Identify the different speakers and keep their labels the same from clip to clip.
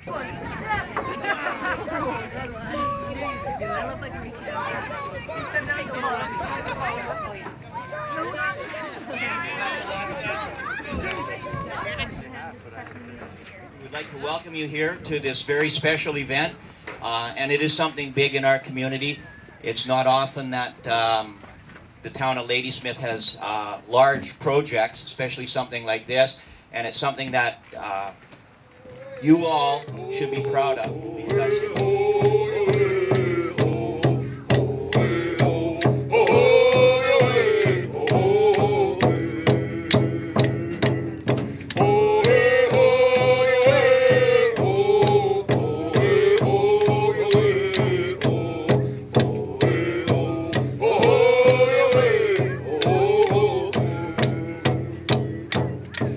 Speaker 1: We'd like to welcome you here to this very special event, and it is something big in our community. It's not often that the town of Ladysmith has large projects, especially something like this, and it's something that you all should be proud of.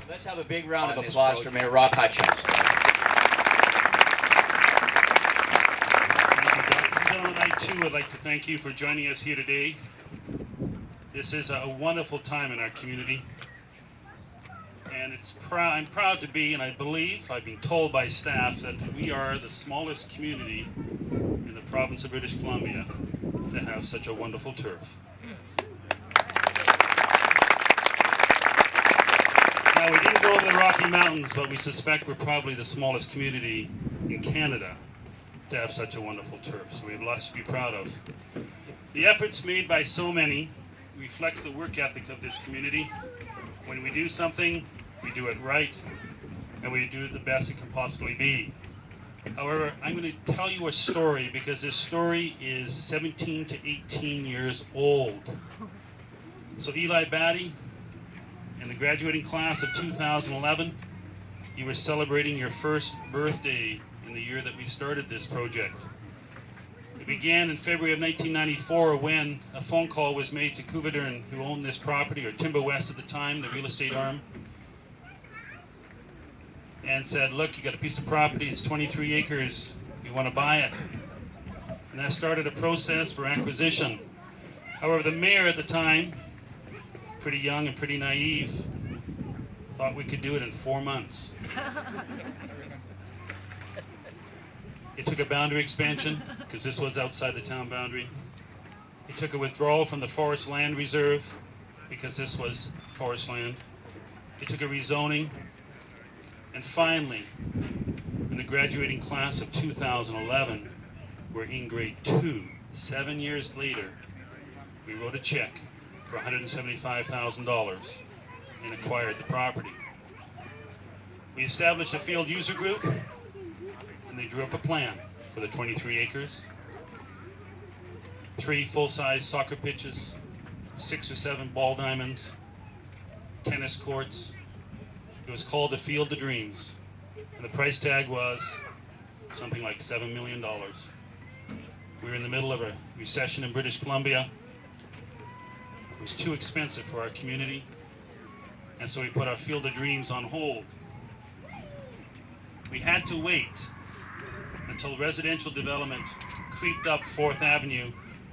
Speaker 1: Let's have a big round of applause for Mayor Rob Hutchins.
Speaker 2: I too would like to thank you for joining us here today. This is a wonderful time in our community, and I'm proud to be, and I believe, I've been told by staff that we are the smallest community in the province of British Columbia to have such a wonderful turf. Now, we didn't go to the Rocky Mountains, but we suspect we're probably the smallest community in Canada to have such a wonderful turf, so we have lots to be proud of. The efforts made by so many reflects the work ethic of this community. When we do something, we do it right, and we do it the best it can possibly be. However, I'm going to tell you a story because this story is 17 to 18 years old. So Eli Batty, in the graduating class of 2011, you were celebrating your first birthday in the year that we started this project. It began in February of 1994 when a phone call was made to Couverdern, who owned this property, or Timber West at the time, the real estate arm, and said, look, you got a piece of property, it's 23 acres, you want to buy it. And that started a process for acquisition. However, the mayor at the time, pretty young and pretty naive, thought we could do it in 4 months. It took a boundary expansion, because this was outside the town boundary. It took a withdrawal from the Forest Land Reserve, because this was forest land. It took a rezoning. And finally, in the graduating class of 2011, we're in grade 2. 7 years later, we wrote a check for $175,000 and acquired the property. We established a field user group, and they drew up a plan for the 23 acres, 3 full-size soccer pitches, 6 or 7 ball diamonds, tennis courts. It was called the Field of Dreams, and the price tag was something like $7 million. We were in the middle of a recession in British Columbia. It was too expensive for our community, and so we put our Field of Dreams on hold. We had to wait until residential development creeped up 4th Avenue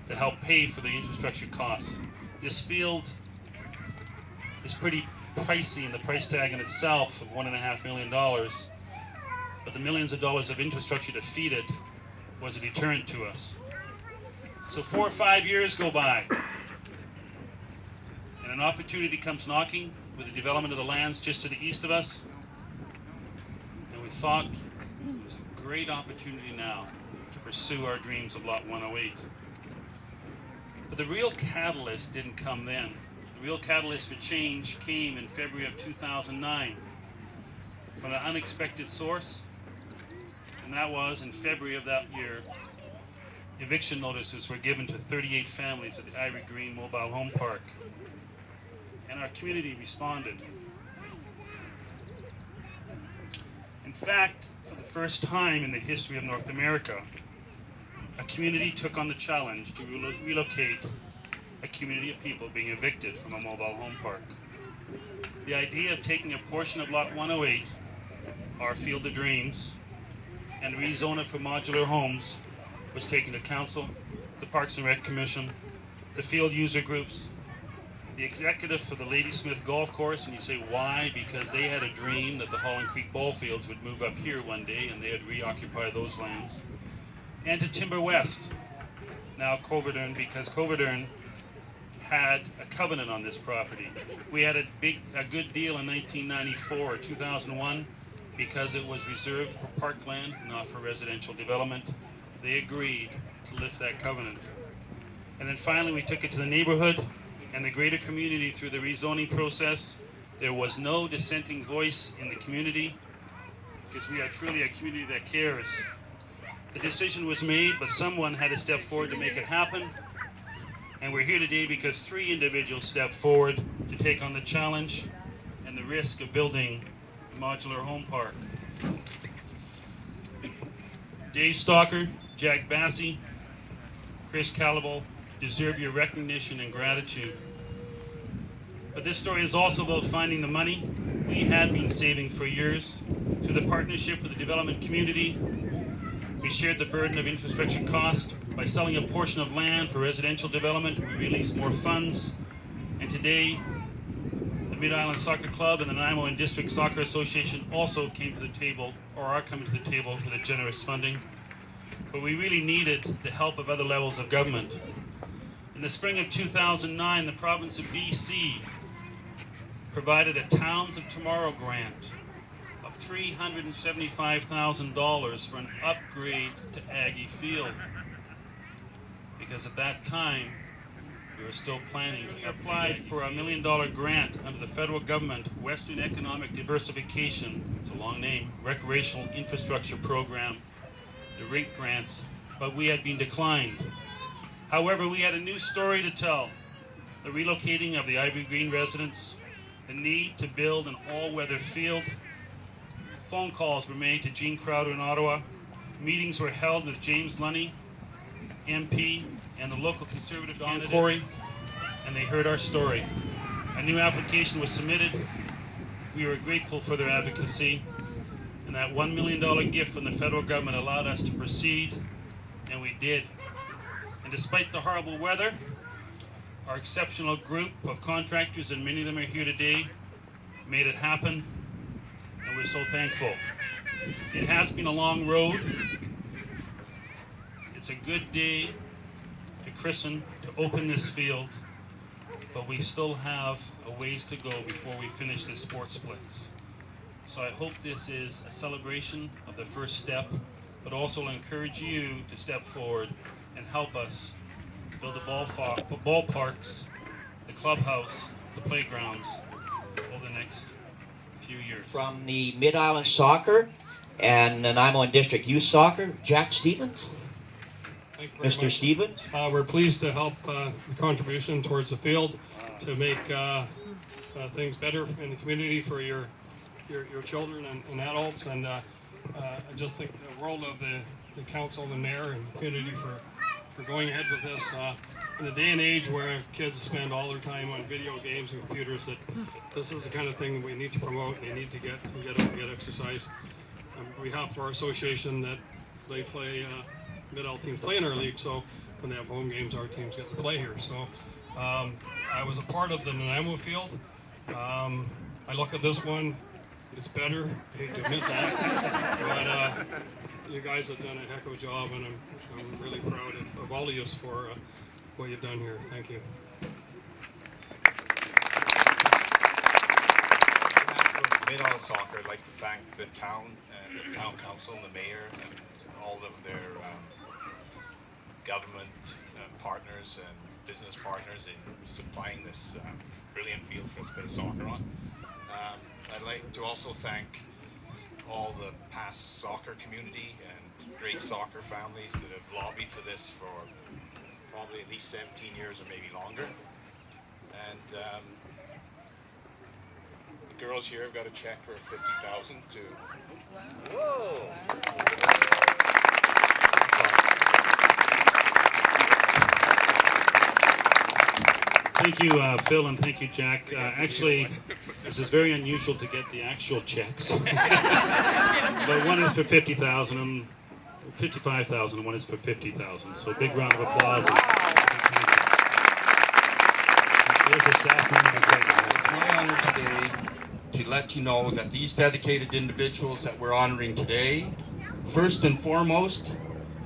Speaker 2: to help pay for the infrastructure costs. This field is pretty pricey in the price tag in itself of $1.5 million, but the millions of dollars of infrastructure to feed it was a deterrent to us. So 4 or 5 years go by, and an opportunity comes knocking with the development of the lands just to the east of us, and we thought it was a great opportunity now to pursue our dreams of Lot 108. But the real catalyst didn't come then. The real catalyst for change came in February of 2009 from an unexpected source, and that was in February of that year, eviction notices were given to 38 families at the Ivory Green Mobile Home Park, and our community responded. In fact, for the first time in the history of North America, a community took on the challenge to relocate a community of people being evicted from a mobile home park. The idea of taking a portion of Lot 108, our Field of Dreams, and rezone it for modular homes was taken to Council, the Parks and Rec Commission, the field user groups, the executive for the Ladysmith golf course, and you say why? Because they had a dream that the Holland Creek ball fields would move up here one day, and they had reoccupied those lands. And to Timber West, now Coverdurn, because Coverdurn had a covenant on this property. We had a good deal in 1994 or 2001 because it was reserved for parkland, not for residential development. They agreed to lift that covenant. And then finally we took it to the neighborhood and the greater community through the rezoning process. There was no dissenting voice in the community because we are truly a community that cares. The decision was made, but someone had to step forward to make it happen. And we're here today because 3 individuals stepped forward to take on the challenge and the risk of building a modular home park. Dave Stalker, Jack Bassey, Chris Calabo deserve your recognition and gratitude. But this story is also about finding the money we had been saving for years. Through the partnership with the development community, we shared the burden of infrastructure cost. By selling a portion of land for residential development, we released more funds. And today, the Mid-Island Soccer Club and the Nanaimo and District Soccer Association also came to the table, or are coming to the table, with a generous funding. But we really needed the help of other levels of government. In the spring of 2009, the province of BC provided a Towns of Tomorrow grant of $375,000 for an upgrade to Aggie Field. Because at that time, we were still planning. We applied for a $1 million grant under the federal government Western Economic Diversification, it's a long name, Recreational Infrastructure Program, the RINC grants, but we had been declined. However, we had a new story to tell. The relocating of the Ivory Green residents, the need to build an all-weather field. Phone calls were made to Gene Crowder in Ottawa. Meetings were held with James Lunny, MP, and the local Conservative candidate, Corey, and they heard our story. A new application was submitted. We were grateful for their advocacy, and that $1 million gift from the federal government allowed us to proceed, and we did. And despite the horrible weather, our exceptional group of contractors, and many of them are here today, made it happen, and we're so thankful. It has been a long road. It's a good day to christen, to open this field, but we still have a ways to go before we finish this sports place. So I hope this is a celebration of the first step, but also encourage you to step forward and help us build the ballparks, the clubhouse, the playgrounds over the next few years.
Speaker 1: From the Mid-Island Soccer and Nanaimo and District Youth Soccer, Jack Stevens.
Speaker 3: Thank you very
Speaker 1: Mr.
Speaker 3: much.
Speaker 1: Stevens.
Speaker 3: We're pleased to help the contribution towards the field to make things better in the community for your children and adults. And I just think the role of the council and the mayor and the community for going ahead with this. In the day and age where kids spend all their time on video games and computers, that this is the kind of thing we need to promote. They need to get out and get exercise. We have for our association that they play, mid-L teams play in our league, so when they have home games, our teams get to play here. So I was a part of the Nanaimo field. I look at this one, it's better, I hate to admit that, but you guys have done a heck of a job, and I'm really proud of all of you for what you've done here. Thank you.
Speaker 4: Mid-Island Soccer, I'd like to thank the town council and the mayor and all of their government partners and business partners in supplying this brilliant field for us to play soccer on. I'd like to also thank all the past soccer community and great soccer families that have lobbied for this for probably at least 17 years or maybe longer. And the girls here have got a check for $50,000 to. Whoa!
Speaker 2: Thank you, Phil, and thank you, Jack. Actually, this is very unusual to get the actual checks. But one is for $50,000 and $55,000, and one is for $50,000. So big round of applause. There's a staff member to take it.
Speaker 5: It's my honor today to let you know that these dedicated individuals that we're honoring today, first and foremost,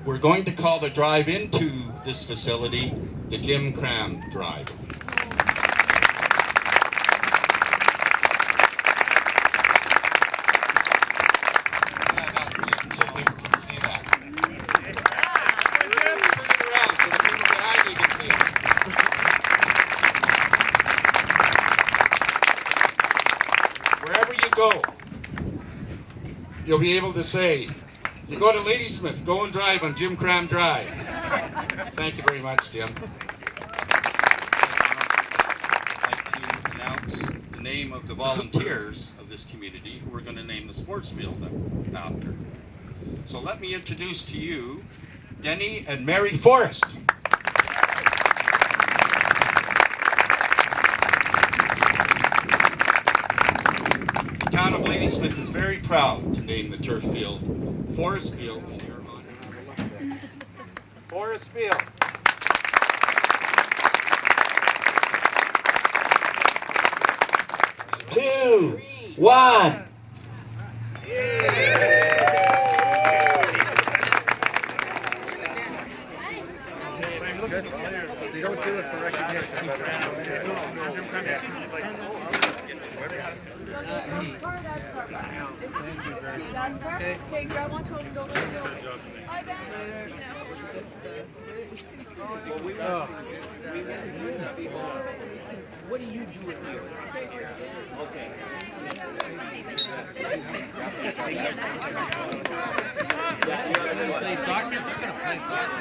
Speaker 5: we're going to call the drive into this facility the Jim Cram Drive. So people can see that. Turn it around so the people behind you can see it. Wherever you go, you'll be able to say, you go to Ladysmith, go and drive on Jim Cram Drive. Thank you very much, Jim. I'd like to announce the name of the volunteers of this community who we're going to name the sports field after. So let me introduce to you Denny and Mary Forrest. The town of Ladysmith is very proud to name the turf field Forrest Field in your honor. Forrest Field.
Speaker 1: Two, one.
Speaker 6: They don't do it for recognition.
Speaker 7: Okay, grab one to him, don't let him go. Bye, Ben.
Speaker 1: What do you do with you? Okay.
Speaker 6: Play soccer? They're gonna play soccer.